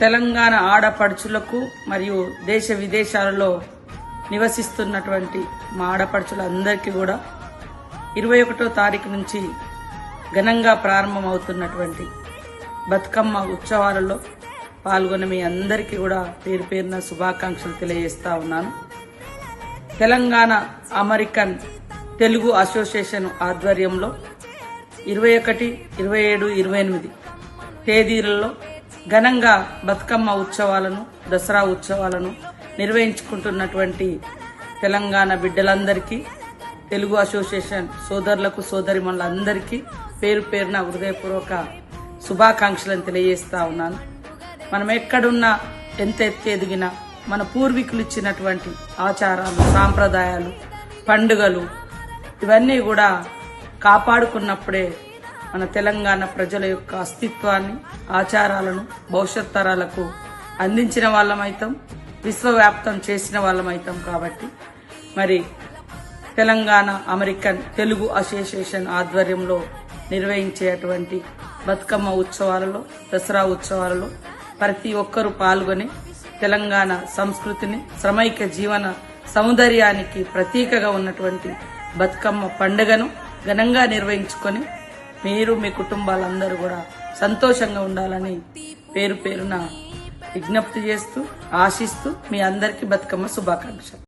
తెలంగాణ ఆడపడుచులకు మరియు దేశ విదేశాలలో నివసిస్తున్నటువంటి మా ఆడపడుచులందరికీ కూడా 21వ తారీఖు నుంచి ఘనంగా ప్రారంభమవుతున్నటువంటి బతుకమ్మ ఉత్సవాలలో పాల్గొన్న మీ అందరికీ కూడా పేరు పేరున శుభాకాంక్షలు తెలియజేస్తా ఉన్నాను. తెలంగాణ అమెరికన్ తెలుగు అసోసియేషన్ ఆధ్వర్యంలో 21, 27, 28 తేదీలలో ఘనంగా బతుకమ్మ ఉత్సవాలను, దసరా ఉత్సవాలను నిర్వహించుకుంటున్నటువంటి తెలంగాణ బిడ్డలందరికీ, తెలుగు అసోసియేషన్ సోదరులకు, సోదరిమణులందరికీ పేరు పేరున హృదయపూర్వక శుభాకాంక్షలను తెలియజేస్తా ఉన్నాను. మనం ఎక్కడున్నా, ఎంత ఎదిగినా మన పూర్వీకులు ఇచ్చినటువంటి ఆచారాలు, సాంప్రదాయాలు, పండుగలు ఇవన్నీ కూడా కాపాడుకున్నప్పుడే మన తెలంగాణ ప్రజల యొక్క అస్తిత్వాన్ని, ఆచారాలను భవిష్యత్ తరాలకు అందించిన వాళ్ళమైతాం, విశ్వవ్యాప్తం చేసిన వాళ్ళమైతాం. కాబట్టి మరి తెలంగాణ అమెరికన్ తెలుగు అసోసియేషన్ ఆధ్వర్యంలో నిర్వహించేటువంటి బతుకమ్మ ఉత్సవాలలో, దసరా ఉత్సవాలలో ప్రతి ఒక్కరూ పాల్గొని తెలంగాణ సంస్కృతిని, శ్రమైక జీవన సౌందర్యానికి ప్రతీకగా ఉన్నటువంటి బతుకమ్మ పండుగను ఘనంగా నిర్వహించుకొని మీరు, మీ కుటుంబాలందరూ కూడా సంతోషంగా ఉండాలని పేరు పేరున విజ్ఞప్తి చేస్తూ, ఆశిస్తూ మీ అందరికీ బతుకమ్మ శుభాకాంక్షలు.